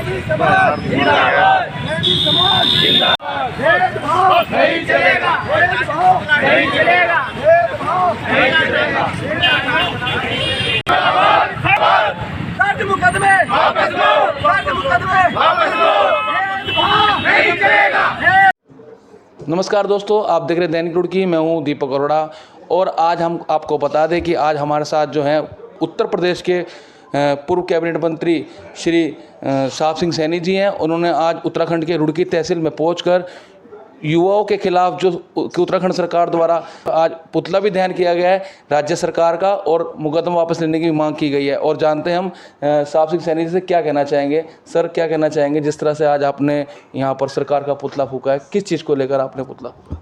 सैनी समाज जिंदाबाद, सैनी समाज जिंदाबाद। भेदभाव नहीं चलेगा, भेदभाव नहीं चलेगा, भेदभाव नहीं चलेगा। कर्ज मुकदमे वापस लो, कर्ज मुकदमे वापस लो, भेदभाव नहीं चलेगा। नमस्कार दोस्तों, आप देख रहे हैं दैनिक रुड़की। मैं हूं दीपक अरोड़ा और आज हम आपको बता दें कि आज हमारे साथ जो हैं उत्तर प्रदेश के पूर्व कैबिनेट मंत्री श्री साहब सिंह सैनी जी हैं। उन्होंने आज उत्तराखंड के रुड़की तहसील में पहुंचकर युवाओं के खिलाफ जो उत्तराखंड सरकार द्वारा आज पुतला भी दहन किया गया है राज्य सरकार का और मुकदमा वापस लेने की मांग की गई है। और जानते हैं हम साहब सिंह सैनी जी से क्या कहना चाहेंगे। सर, क्या कहना चाहेंगे जिस तरह से आज आपने यहाँ पर सरकार का पुतला फूका है, किस चीज़ को लेकर आपने पुतला फूका?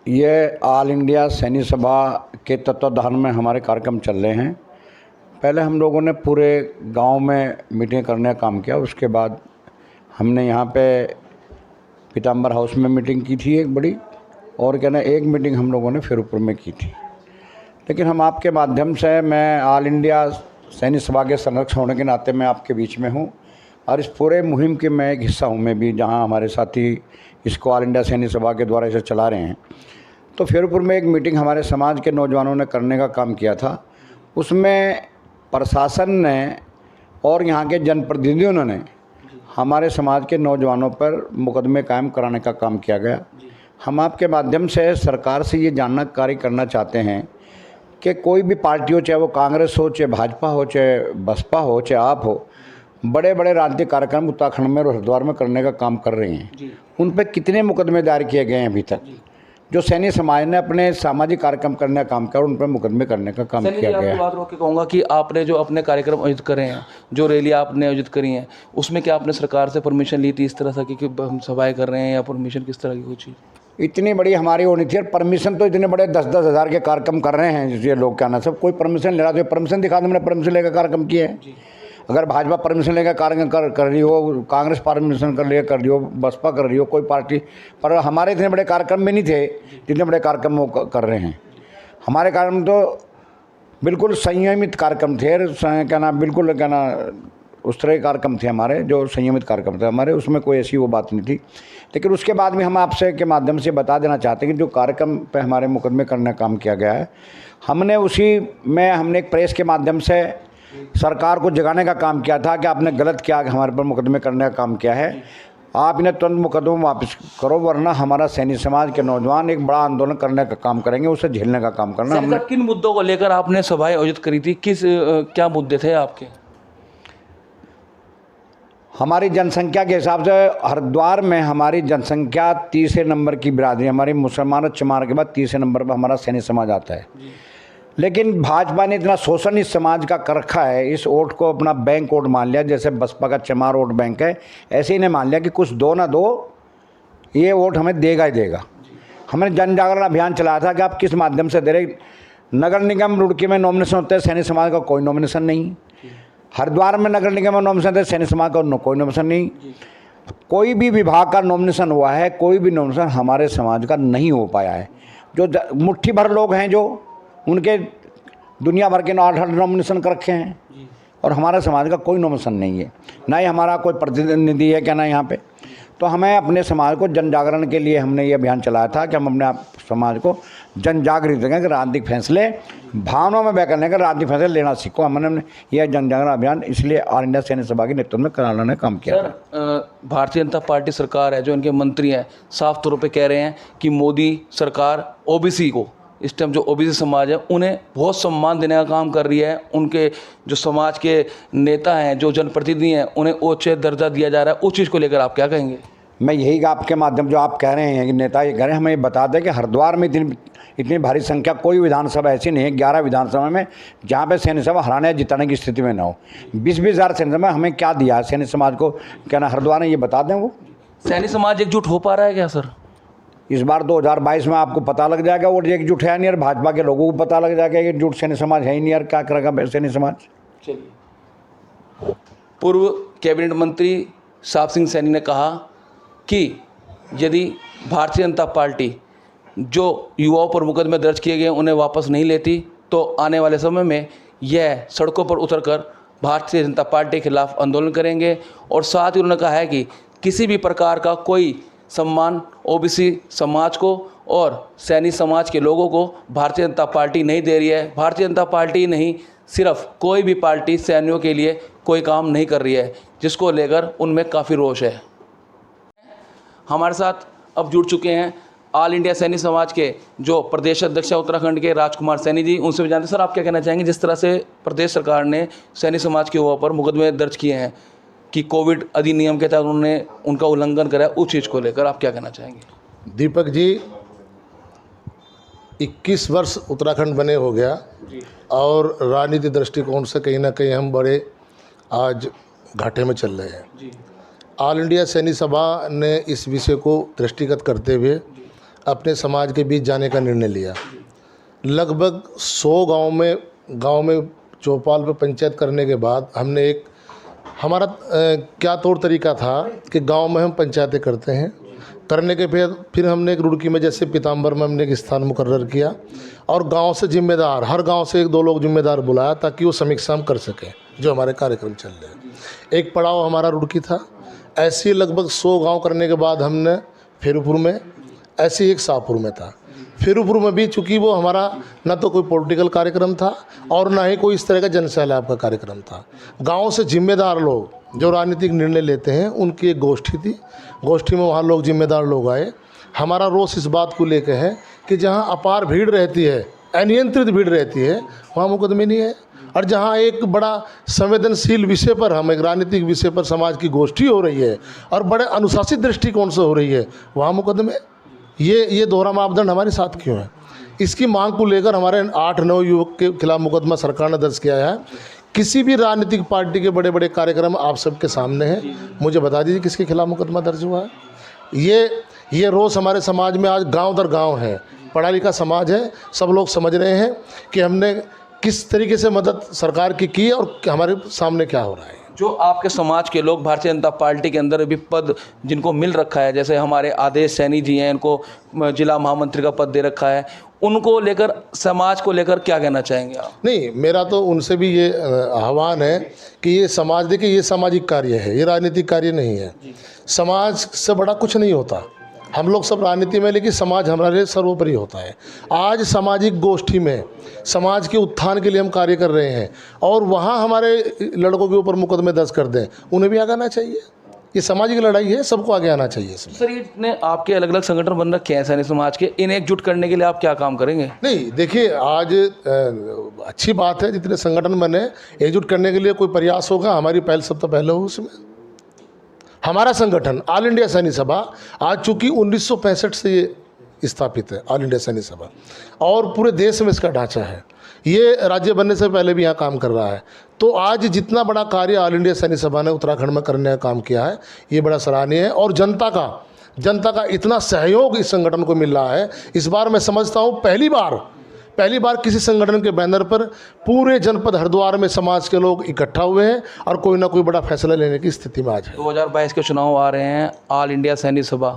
ये ऑल इंडिया सैनिक सभा के तत्वाधान में हमारे कार्यक्रम चल रहे हैं। पहले हम लोगों ने पूरे गांव में मीटिंग करने का काम किया, उसके बाद हमने यहाँ पे पीताम्बर हाउस में मीटिंग की थी एक बड़ी, और एक मीटिंग हम लोगों ने फिरोजपुर में की थी। लेकिन हम आपके माध्यम से, मैं ऑल इंडिया सैनिक सभा के संरक्षक होने के नाते मैं आपके बीच में हूँ और इस पूरे मुहिम के मैं एक हिस्सा हूँ। मैं भी जहाँ हमारे साथी इसको ऑल इंडिया सैनिक सभा के द्वारा इसे चला रहे हैं, तो फिरोजपुर में एक मीटिंग हमारे समाज के नौजवानों ने करने का काम किया था। उसमें प्रशासन ने और यहाँ के जनप्रतिनिधियों ने हमारे समाज के नौजवानों पर मुकदमे कायम कराने का काम किया गया। हम आपके माध्यम से सरकार से ये जानकारी करना चाहते हैं कि कोई भी पार्टी हो, चाहे वो कांग्रेस हो, चाहे भाजपा हो, चाहे बसपा हो, चाहे आप हो, बड़े बड़े राजनीतिक कार्यक्रम उत्तराखंड में और हरिद्वार में करने का काम कर रहे हैं। उन पर कितने मुकदमे दायर किए गए हैं अभी तक? जो सैनिक समाज ने अपने सामाजिक कार्यक्रम करने का काम किया और उन पर मुकदमे करने का काम किया गया है। बात रोक के कहूँगा कि आपने जो अपने कार्यक्रम आयोजित करे हैं, जो रैली आपने आयोजित करी हैं, उसमें क्या आपने सरकार से परमिशन ली थी इस तरह से कि हम सभाएं कर रहे हैं, या परमिशन किस तरह की कुछ चीज़? इतनी बड़ी हमारी होनी चाहिए परमिशन। तो इतने बड़े 10-10 हज़ार के कार्यक्रम कर रहे हैं ये लोग, क्या ना सब कोई परमिशन ले रहा है। परमिशन दिखा दो, मैंने परमिशन लेकर कार्यक्रम किए हैं। अगर भाजपा परमिशन लेकर कार्यक्रम कर रही हो, कांग्रेस परमिशन कर रही हो, बसपा कर रही हो, कोई पार्टी, पर हमारे इतने बड़े कार्यक्रम में नहीं थे जितने बड़े कार्यक्रम वो कर रहे हैं। हमारे कार्यक्रम तो बिल्कुल संयमित कार्यक्रम थे, बिल्कुल उस तरह के कार्यक्रम थे हमारे, जो संयमित कार्यक्रम थे हमारे, उसमें कोई ऐसी वो बात नहीं थी। लेकिन उसके बाद भी हम आपसे के माध्यम से बता देना चाहते हैं कि जो कार्यक्रम पे हमारे मुकदमे करने का काम किया गया है, हमने एक प्रेस के माध्यम से सरकार को जगाने का काम किया था कि आपने गलत किया, हमारे पर मुकदमे करने का काम किया है, आप इन्हें तुरंत मुकदमे वापस करो, वरना हमारा सैनिक समाज के नौजवान एक बड़ा आंदोलन करने का काम करेंगे, उसे झेलने का काम करना। हमने किन मुद्दों को लेकर आपने सभाएं आयोजित करी थी? क्या मुद्दे थे आपके? हमारी जनसंख्या के हिसाब से हरिद्वार में हमारी जनसंख्या 30 नंबर की बिरादरी, हमारी मुसलमान और चमार के बाद 30 नंबर पर हमारा सैनिक समाज आता है। लेकिन भाजपा ने इतना शोषण इस समाज का कर रखा है, इस वोट को अपना बैंक वोट मान लिया, जैसे बसपा का चमार वोट बैंक है, ऐसे ही ने मान लिया कि कुछ दो ना दो, ये वोट हमें देगा ही देगा। हमने जन जागरण अभियान चलाया था कि आप किस माध्यम से दे रहे। नगर निगम रुड़की में नॉमिनेशन होते हैं, सैनिक समाज का कोई नॉमिनेशन नहीं। हरिद्वार में नगर निगम में नॉमिनेशन थे, सैनिक समाज का कोई नॉमिनेशन नहीं। कोई भी विभाग का नॉमिनेशन हुआ है, कोई भी नॉमिनेशन हमारे समाज का नहीं हो पाया है। जो मुट्ठी भर लोग हैं जो उनके दुनिया भर के 8 नॉमिनेशन कर रखे हैं और हमारे समाज का कोई नॉमिनेशन नहीं है, ना ही हमारा कोई प्रतिनिधि है क्या ना यहाँ पे। तो हमें अपने समाज को जन जागरण के लिए हमने ये अभियान चलाया था कि हम अपने समाज को जन जागृत करें कि राजनीतिक फैसले भावनाओं में बह करने का राजनीतिक फैसले लेना सीखो। हमने यह जन जागरण अभियान इसलिए ऑल इंडिया सैनिक सभा के नेतृत्व में कराने ने काम किया। भारतीय जनता पार्टी सरकार है, जो इनके मंत्री हैं, साफ तौर पे कह रहे हैं कि मोदी सरकार ओबीसी को, इस टाइम जो ओबीसी समाज है, उन्हें बहुत सम्मान देने का काम कर रही है। उनके जो समाज के नेता हैं, जो जनप्रतिनिधि हैं, उन्हें उच्च दर्जा दिया जा रहा है। उस चीज़ को लेकर आप क्या कहेंगे? मैं यही आपके माध्यम, जो आप कह रहे हैं कि नेता ये कह रहे हैं, हमें ये बता दें कि हरिद्वार में इतनी भारी संख्या कोई विधानसभा ऐसी नहीं है, 11 विधानसभा में, जहाँ पे सैनिक सभा हराने या जिताने की स्थिति में ना हो। 20-20 हज़ार सैनिक सभा हमें क्या दिया है सैनिक समाज को, हरिद्वार ने, ये बता दें। वो सैनिक समाज एकजुट हो पा रहा है क्या सर? इस बार 2022 में आपको पता लग जाएगा वो एकजुट है नहीं, और भाजपा के लोगों को पता लग जाएगा कि एकजुट सैनिक समाज है ही नहीं, यार क्या करेगा सैनिक समाज। चलिए, पूर्व कैबिनेट मंत्री साहब सिंह सैनी ने कहा कि यदि भारतीय जनता पार्टी जो युवाओं पर मुकदमे दर्ज किए गए उन्हें वापस नहीं लेती, तो आने वाले समय में यह सड़कों पर उतरकर भारतीय जनता पार्टी के खिलाफ आंदोलन करेंगे। और साथ ही उन्होंने कहा है कि किसी भी प्रकार का कोई सम्मान ओबीसी समाज को और सैनी समाज के लोगों को भारतीय जनता पार्टी नहीं दे रही है। भारतीय जनता पार्टी नहीं, सिर्फ कोई भी पार्टी सैनियों के लिए कोई काम नहीं कर रही है, जिसको लेकर उनमें काफ़ी रोष है। हमारे साथ अब जुड़ चुके हैं ऑल इंडिया सैनी समाज के जो प्रदेश अध्यक्ष उत्तराखंड के राजकुमार सैनी जी। उनसे भी जानते हैं, सर आप क्या कहना चाहेंगे जिस तरह से प्रदेश सरकार ने सैनी समाज के ऊपर मुकदमे दर्ज किए हैं कि कोविड अधिनियम के तहत उन्होंने उनका उल्लंघन करा, उस चीज़ को लेकर आप क्या कहना चाहेंगे? दीपक जी, 21 वर्ष उत्तराखंड बने हो गया और राजनीति दृष्टिकोण से कहीं ना कहीं हम बड़े आज घाटे में चल रहे हैं। ऑल इंडिया सैनी सभा ने इस विषय को दृष्टिगत करते हुए अपने समाज के बीच जाने का निर्णय लिया। लगभग 100 गांव में चौपाल पर पंचायत करने के बाद हमने एक हमारा क्या तौर तरीका था कि गांव में हम पंचायतें करते हैं, करने के फिर हमने एक रुड़की में जैसे पीताम्बर में हमने एक स्थान मुकर्रर किया और गांव से जिम्मेदार, हर गांव से 1-2 लोग जिम्मेदार बुलाया ताकि वो समीक्षा हम कर सकें जो हमारे कार्यक्रम चल रहे हैं। एक पड़ाव हमारा रुड़की था। ऐसे लगभग 100 गांव करने के बाद हमने फेरूपुर में, ऐसे ही एक शाहपुर में था। फेरूपुर में भी चूँकि वो हमारा न तो कोई पॉलिटिकल कार्यक्रम था और ना ही कोई इस तरह का जन सैलाब का कार्यक्रम था। गांव से जिम्मेदार लोग जो राजनीतिक निर्णय लेते हैं उनकी एक गोष्ठी थी। गोष्ठी में वहाँ लोग जिम्मेदार लोग आए। हमारा रोष इस बात को लेकर है कि जहाँ अपार भीड़ रहती है, अनियंत्रित भीड़ रहती है, वहाँ मुकदमे नहीं है। और जहाँ एक बड़ा संवेदनशील विषय पर, हम एक राजनीतिक विषय पर समाज की गोष्ठी हो रही है और बड़े अनुशासित दृष्टिकोण से हो रही है, वहाँ मुकदमे। ये दोहरा मापदंड हमारे साथ क्यों है? इसकी मांग को लेकर हमारे 8-9 युवक के खिलाफ मुकदमा सरकार ने दर्ज किया है। किसी भी राजनीतिक पार्टी के बड़े बड़े कार्यक्रम आप सबके सामने हैं, मुझे बता दीजिए किसके खिलाफ मुकदमा दर्ज हुआ है। ये रोष हमारे समाज में आज गांव दर गांव है। पढ़ा लिखा समाज है, सब लोग समझ रहे हैं कि हमने किस तरीके से मदद सरकार की और हमारे सामने क्या हो रहा है। जो आपके समाज के लोग भारतीय जनता पार्टी के अंदर भी पद जिनको मिल रखा है, जैसे हमारे आदेश सैनी जी हैं, इनको जिला महामंत्री का पद दे रखा है, उनको लेकर, समाज को लेकर क्या कहना चाहेंगे आप? नहीं, मेरा तो उनसे भी ये आह्वान है कि ये समाज, देखिए ये सामाजिक कार्य है, ये राजनीतिक कार्य नहीं है। समाज से बड़ा कुछ नहीं होता। हम लोग सब राजनीति में, लेकिन समाज हमारे लिए सर्वोपरि होता है। आज सामाजिक गोष्ठी में समाज के उत्थान के लिए हम कार्य कर रहे हैं और वहाँ हमारे लड़कों के ऊपर मुकदमे दर्ज कर दें, उन्हें भी आगे आना चाहिए। ये सामाजिक लड़ाई है, सबको आगे आना चाहिए। सर, इतने आपके अलग अलग संगठन बन रखे हैं सैनी समाज के, इन्हें एकजुट करने के लिए आप क्या काम करेंगे? नहीं, देखिए आज अच्छी बात है, जितने संगठन बने एकजुट करने के लिए कोई प्रयास होगा, हमारी पहल सब तो पहले हो उसमें। हमारा संगठन ऑल इंडिया सैनी सभा आज चूँकि 1965 से ये स्थापित है, ऑल इंडिया सैनी सभा, और पूरे देश में इसका ढांचा है। ये राज्य बनने से पहले भी यहाँ काम कर रहा है। तो आज जितना बड़ा कार्य ऑल इंडिया सैनी सभा ने उत्तराखंड में करने का काम किया है, ये बड़ा सराहनीय है। और जनता का इतना सहयोग इस संगठन को मिल रहा है। इस बार मैं समझता हूँ पहली बार किसी संगठन के बैनर पर पूरे जनपद हरिद्वार में समाज के लोग इकट्ठा हुए हैं और कोई ना कोई बड़ा फैसला लेने की स्थिति में आज है। 2022 के चुनाव आ रहे हैं, ऑल इंडिया सैनी सभा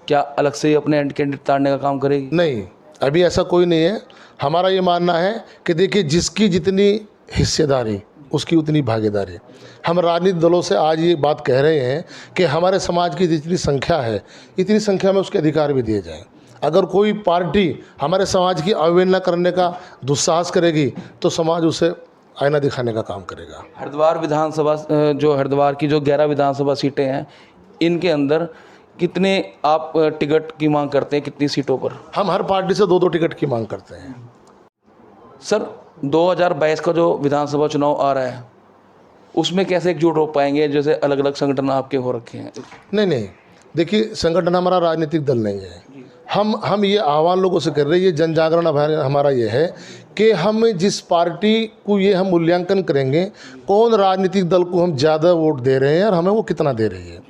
क्या अलग से ही अपने कैंडिडेट तारने का काम करेगी? नहीं, अभी ऐसा कोई नहीं है। हमारा ये मानना है कि देखिए, जिसकी जितनी हिस्सेदारी उसकी उतनी भागीदारी। हम राजनीतिक दलों से आज ये बात कह रहे हैं कि हमारे समाज की जितनी संख्या है, इतनी संख्या में उसके अधिकार भी दिए जाएँ। अगर कोई पार्टी हमारे समाज की अवहेलना करने का दुस्साहस करेगी तो समाज उसे आईना दिखाने का काम करेगा। हरिद्वार विधानसभा, जो हरिद्वार की जो 11 विधानसभा सीटें हैं, इनके अंदर कितने आप टिकट की मांग करते हैं, कितनी सीटों पर? हम हर पार्टी से 2-2 टिकट की मांग करते हैं। सर, 2022 का जो विधानसभा चुनाव आ रहा है, उसमें कैसे एकजुट हो पाएंगे, जैसे अलग अलग संगठन आपके हो रखे हैं? नहीं, देखिए, संगठन हमारा राजनीतिक दल नहीं है। हम ये आह्वान लोगों से कर रहे हैं, ये जन जागरण अभियान हमारा ये है कि हम जिस पार्टी को, ये हम मूल्यांकन करेंगे कौन राजनीतिक दल को हम ज़्यादा वोट दे रहे हैं और हमें वो कितना दे रही है।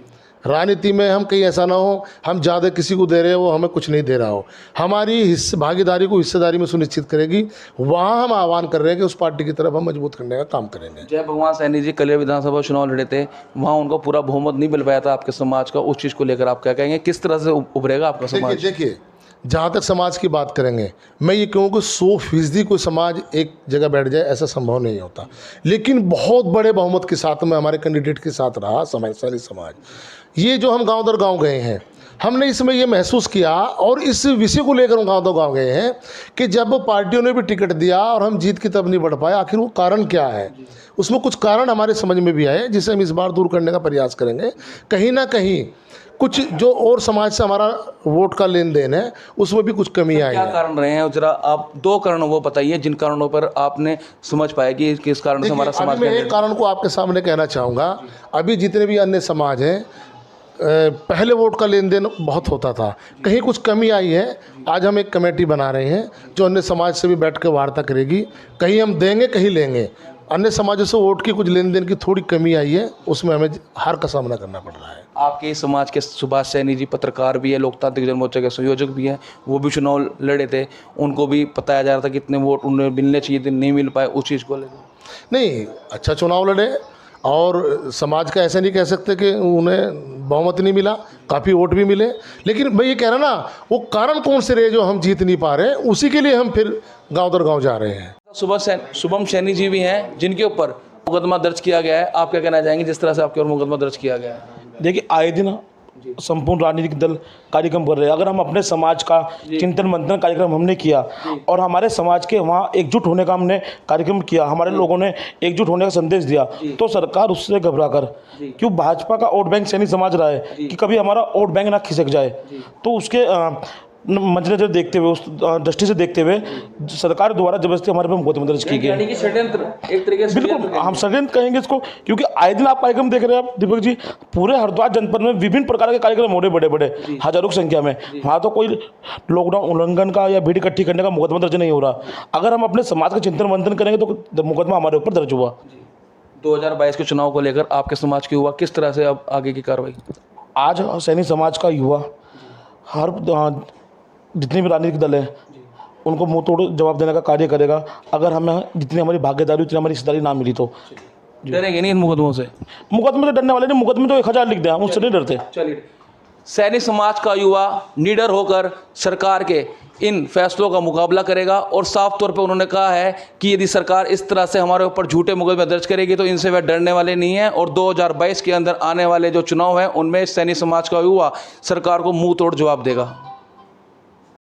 राजनीति में हम कहीं ऐसा ना हो हम ज़्यादा किसी को दे रहे हैं, वो हमें कुछ नहीं दे रहा हो। हमारी भागीदारी को हिस्सेदारी में सुनिश्चित करेगी। वहाँ हम आह्वान कर रहे हैं कि उस पार्टी की तरफ हम मजबूत करने का काम करेंगे। जय भगवान सैनी जी कलियर विधानसभा चुनाव लड़े थे, वहाँ उनको पूरा बहुमत नहीं मिल पाया था आपके समाज का, उस चीज़ को लेकर आप क्या कहेंगे, किस तरह से उभरेगा आपका समाज? देखिए, जहाँ तक समाज की बात करेंगे, मैं ये कहूँ कि 100% कोई समाज एक जगह बैठ जाए ऐसा संभव नहीं होता, लेकिन बहुत बड़े बहुमत के साथ में हमारे कैंडिडेट के साथ रहा सैनी समाज। ये जो हम गांव दर गांव गए हैं, हमने इसमें ये महसूस किया और इस विषय को लेकर हम गांव दर गांव गए हैं कि जब पार्टियों ने भी टिकट दिया और हम जीत की तरफ नहीं बढ़ पाए, आखिर वो कारण क्या है। उसमें कुछ कारण हमारे समझ में भी आए जिसे हम इस बार दूर करने का प्रयास करेंगे। कहीं ना कहीं कुछ जो और समाज से हमारा वोट का लेन देन है उसमें भी कुछ कमी आई क्या है। कारण रहे हैं, जरा आप 2 कारण वो बताइए जिन कारणों पर आपने समझ पाया कि किस कारण से हमारा समाज। अभी मैं एक कारण को आपके सामने कहना चाहूँगा। अभी जितने भी अन्य समाज हैं, पहले वोट का लेन देन बहुत होता था, कहीं कुछ कमी आई है। आज हम एक कमेटी बना रहे हैं जो अन्य समाज से भी बैठ कर वार्ता करेगी, कहीं हम देंगे कहीं लेंगे। अन्य समाजों से वोट की कुछ लेन देन की थोड़ी कमी आई है, उसमें हमें हार का सामना करना पड़ रहा है। आपके समाज के सुभाष सैनी जी पत्रकार भी है, लोकतांत्रिक जनमोर्चा के संयोजक भी हैं, वो भी चुनाव लड़े थे, उनको भी बताया जा रहा था कि इतने वोट उन्हें मिलने चाहिए थे, नहीं मिल पाए, उस चीज़ को लेकर। नहीं, अच्छा चुनाव लड़े और समाज का ऐसा नहीं कह सकते कि उन्हें बहुमत नहीं मिला, काफ़ी वोट भी मिले। लेकिन मैं ये कह रहा ना, वो कारण कौन से रहे जो हम जीत नहीं पा रहे, उसी के लिए हम फिर गांव दर गांव जा रहे हैं। शुभम सैनी जी भी हैं जिनके ऊपर मुकदमा दर्ज किया गया है, आप क्या कहना चाहेंगे जिस तरह से आपके ऊपर मुकदमा दर्ज किया गया है? देखिए, आए दिन संपूर्ण राजनीतिक दल कार्यक्रम कर रहे हैं। अगर हम अपने समाज का चिंतन मंथन कार्यक्रम हमने किया और हमारे समाज के वहाँ एकजुट होने का हमने कार्यक्रम किया, हमारे लोगों ने एकजुट होने का संदेश दिया, तो सरकार उससे घबरा कर, क्यों भाजपा का वोट बैंक सैनी समाज रहा है कि कभी हमारा वोट बैंक ना खिसक जाए, तो उसके मद्देनजर देखते हुए, उस दृष्टि से देखते हुए सरकार द्वारा जबरदस्ती हमारे पर मुकदमा दर्ज की गई। यानी कि षड्यंत्र, एक तरीके से बिल्कुल हम षड्यंत्र कहेंगे इसको, क्योंकि आए दिन आप कार्यक्रम देख रहे हैं। आप दीपक जी, पूरे हरिद्वार जनपद में विभिन्न प्रकार के कार्यक्रम हो रहे, बड़े बड़े हजारों की संख्या में। वहाँ तो कोई लॉकडाउन उल्लंघन का या भीड़ इकट्ठी करने का मुकदमा दर्ज नहीं हो रहा। अगर हम अपने समाज का चिंतन मंथन करेंगे तो मुकदमा हमारे ऊपर दर्ज हुआ। 2022 के चुनाव को लेकर आपके समाज के युवा किस तरह से अब आगे की कार्रवाई? आज सैनी समाज का युवा हर जितने भी राजनीतिक दल हैं उनको मुंह तोड़ जवाब देने का कार्य करेगा। अगर हमें जितनी हमारी भागीदारी, उतनी हमारी हिस्सेदारी ना मिली तो डरेंगे नहीं इन मुकदमों से? मुकदमे से डरने वाले नहीं, मुकदमे तो 1000 लिख दें, हम उससे नहीं डरते। चलिए, सैनी समाज का युवा निडर होकर सरकार के इन फैसलों का मुकाबला करेगा और साफ तौर पर उन्होंने कहा है कि यदि सरकार इस तरह से हमारे ऊपर झूठे मुकदमे दर्ज करेगी तो इनसे वह डरने वाले नहीं हैं और 2022 के अंदर आने वाले जो चुनाव हैं उनमें सैनी समाज का युवा सरकार को मुंह तोड़ जवाब देगा।